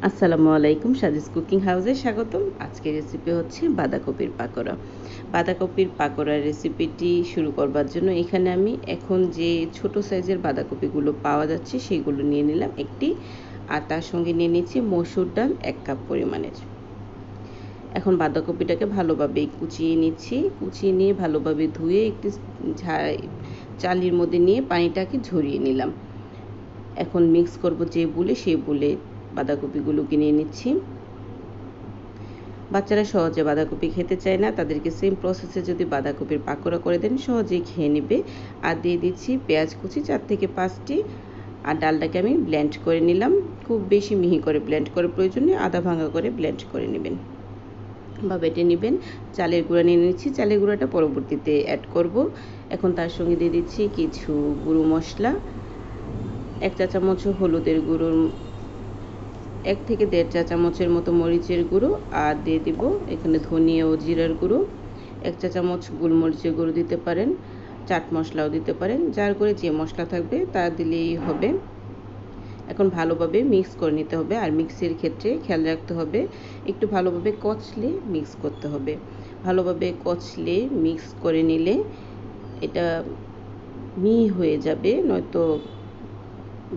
আসসালামু আলাইকুম, সাজিস কুকিং হাউসে স্বাগতম। আজকের রেসিপি হচ্ছে বাঁধাকপির পাকোড়া। বাঁধাকপির পাকোড়ার রেসিপিটি শুরু করবার জন্য এখানে আমি এখন যে ছোট সাইজের বাঁধাকপিগুলো পাওয়া যাচ্ছে সেগুলো নিয়ে নিলাম একটি, আর তার সঙ্গে নিয়ে নিচ্ছি মসুর ডাল 1 কাপ পরিমাণের। এখন বাঁধাকপিটাকে ভালোভাবে কুচিয়ে নিচ্ছি। কুচিয়ে নিয়ে ভালোভাবে ধুয়ে একটি চালির মধ্যে নিয়ে পানিটাকে ঝরিয়ে নিলাম। এখন মিক্স করব যে বুলে, সেই বুলে বাঁধাকপিগুলোকে নিয়ে নিচ্ছি। বাচ্চারা সহজে বাঁধাকপি খেতে চায় না, তাদেরকে সেম প্রসেসে যদি বাঁধাকপির পাকোড়া করে দেন সহজেই খেয়ে নেবে। আর দিয়ে দিচ্ছি পেঁয়াজ কুচি 4 থেকে 5টি, আর ডালটাকে আমি ব্লেন্ড করে নিলাম। খুব বেশি মিহি করে ব্লেন্ড করার প্রয়োজন নেই, আধা ভাঙা করে ব্লেন্ড করে নেবেন বা বেটে নেবেন। চালের গুঁড়া নিয়ে নিচ্ছি, চালের গুঁড়াটা পরবর্তীতে অ্যাড করব। এখন তার সঙ্গে দিয়ে দিচ্ছি কিছু গুঁড়ো মশলা, 1 চা চামচ হলুদের গুঁড়ো, 1 থেকে 1.5 চা চামচের মতো মরিচের গুঁড়ো, আর দিয়ে দিব এখানে ধনিয়া ও জিরার গুঁড়ো, 1 চা চামচ গোলমরিচের গুঁড়ো দিতে পারেন, চাট মশলাও দিতে পারেন, যার করে যে মশলা থাকবে তা দিলেই হবে। এখন ভালোভাবে মিক্স করে নিতে হবে, আর মিক্সের ক্ষেত্রে খেয়াল রাখতে হবে একটু ভালোভাবে কচলে মিক্স করতে হবে। ভালোভাবে কচলে মিক্স করে নিলে এটা মিহি হয়ে যাবে, নয়তো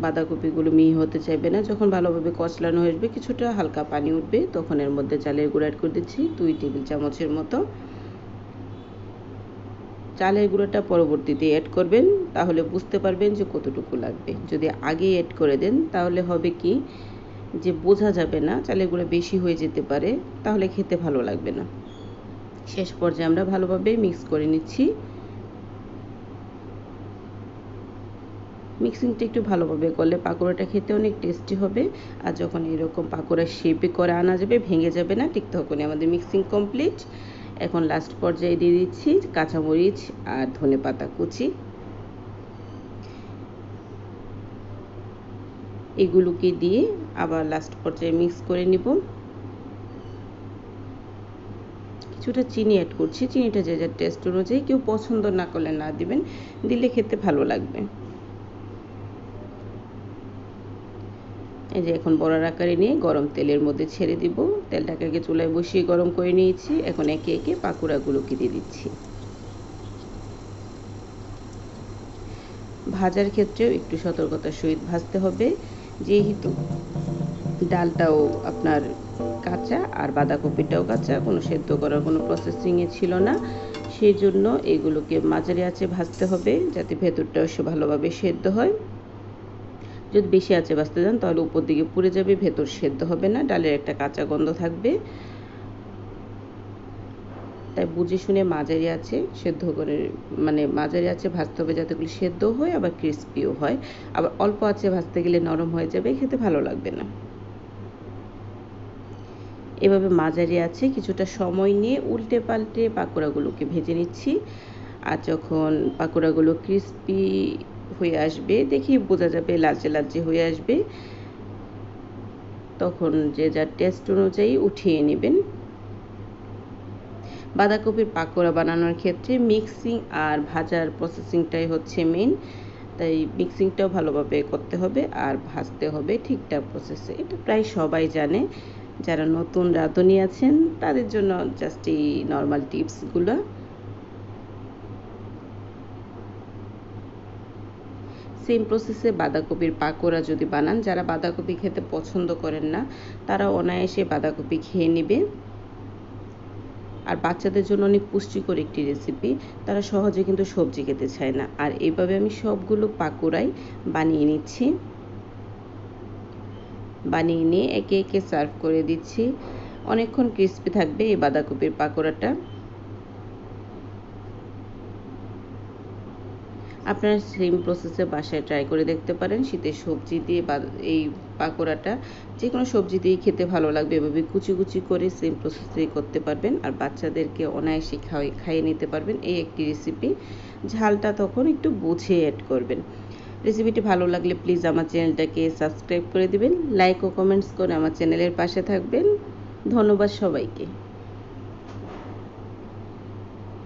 বাঁধাকপিগুলো মিহি হতে চাইবে না। যখন ভালোভাবে কচলানো হয়ে আসবে, কিছুটা হালকা পানি উঠবে, তখন এর মধ্যে চালের গুঁড়ো অ্যাড করে দিচ্ছি 2 টেবিল চামচের মতো। চালের গুঁড়োটা পরবর্তীতে অ্যাড করবেন, তাহলে বুঝতে পারবেন যে কতটুকু লাগবে। যদি আগে অ্যাড করে দেন তাহলে হবে কি যে বোঝা যাবে না, চালের গুঁড়ো বেশি হয়ে যেতে পারে, তাহলে খেতে ভালো লাগবে না। শেষ পর্যায়ে আমরা ভালোভাবে মিক্স করে নিচ্ছি। মিক্সিংটা একটু ভালোভাবে করলে পাকোড়াটা খেতে অনেক টেস্টি হবে। আর যখন এরকম পাকোড়ার শেপে করে আনা যাবে, ভেঙে যাবে না, ঠিক তখনই আমাদের মিক্সিং কমপ্লিট। এখন লাস্ট পর্যায়ে দিয়ে দিচ্ছি কাঁচামরিচ আর ধনেপাতা কুচি। এগুলোকে দিয়ে আবার লাস্ট পর্যায়ে মিক্স করে নিব। কিছুটা চিনি অ্যাড করছি, চিনিটা যে যার টেস্ট অনুযায়ী, কেউ পছন্দ না করলে না দিবেন, দিলে খেতে ভালো লাগবে। এই যে এখন বড়ার আকারে নিয়ে গরম তেলের মধ্যে ছেড়ে দিব। তেলটাকে আগে চুলায় বসিয়ে গরম করে নিয়েছি। এখন একে একে পাকোড়াগুলোকে দিয়ে দিচ্ছি। ভাজার ক্ষেত্রেও একটু সতর্কতার সহিত ভাজতে হবে, যেহেতু ডালটাও আপনার কাঁচা আর বাঁধাকপিটাও কাঁচা, কোনো সেদ্ধ করার কোনো প্রসেসিংয়ে ছিল না। সেই জন্য এগুলোকে মাঝারি আঁচে ভাজতে হবে, যাতে ভেতরটাও ভালোভাবে সেদ্ধ হয়। যদি বেশি আঁচে ভাজতে যান তাহলে উপর দিকে পুড়ে যাবে, ভেতর সেদ্ধ হবে না, ডালের একটা কাঁচা গন্ধ থাকবে। তাই বুঝে শুনে মাঝারি আঁচে সেদ্ধ করে, মানে মাঝারি আঁচে ভাজতে হবে, যাতে এগুলো সেদ্ধ হয় আবার ক্রিস্পিও হয়। আবার অল্প আঁচে ভাজতে গেলে নরম হয়ে যাবে, খেতে ভালো লাগবে না। এভাবে মাঝারি আঁচে কিছুটা সময় নিয়ে উল্টে পাল্টে পাকোড়াগুলোকে ভেজে নিচ্ছি। আর যখন পাকোড়াগুলো ক্রিস্পি হয়ে আসবে, দেখেই বোঝা যাবে লালচে লালচে হয়ে আসবে, তখন যে যার টেস্ট অনুযায়ী উঠিয়ে নেবেন। বাঁধাকপির পাকোড়া বানানোর ক্ষেত্রে মিক্সিং আর ভাজার প্রসেসিংটাই হচ্ছে মেইন, তাই মিক্সিংটাও ভালোভাবে করতে হবে আর ভাজতে হবে ঠিকঠাক প্রসেসে। এটা প্রায় সবাই জানে, যারা নতুন রাঁধুনি আছেন তাদের জন্য জাস্ট এই নর্মাল টিপসগুলো। সেম প্রসেসে বাঁধাকপির পাকোড়া যদি বানান, যারা বাঁধাকপি খেতে পছন্দ করেন না তারা অনায়াসে বাঁধাকপি খেয়ে নেবে। আর বাচ্চাদের জন্য অনেক পুষ্টিকর একটি রেসিপি, তারা সহজে কিন্তু সবজি খেতে চায় না। আর এইভাবে আমি সবগুলো পাকোড়াই বানিয়ে নিচ্ছি। বানিয়ে নিয়ে একে একে সার্ভ করে দিচ্ছি। অনেকক্ষণ ক্রিস্পি থাকবে এই বাঁধাকপির পাকোড়াটা। আপনারা সেম প্রসেসে বাসায় ট্রাই করে দেখতে পারেন। শীতের সবজি দিয়ে বা এই পাকোড়াটা যে কোনো সবজি দিয়ে খেতে ভালো লাগবে। এভাবে কুচি কুচি করে সেম প্রসেসে করতে পারবেন, আর বাচ্চাদেরকে অনায়াসে খাইয়ে নিতে পারবেন। এই একটি রেসিপি, ঝালটা তখন একটু বুঝে অ্যাড করবেন। রেসিপিটি ভালো লাগলে প্লিজ আমার চ্যানেলটাকে সাবস্ক্রাইব করে দিবেন, লাইক ও কমেন্টস করে আমার চ্যানেলের পাশে থাকবেন। ধন্যবাদ সবাইকে।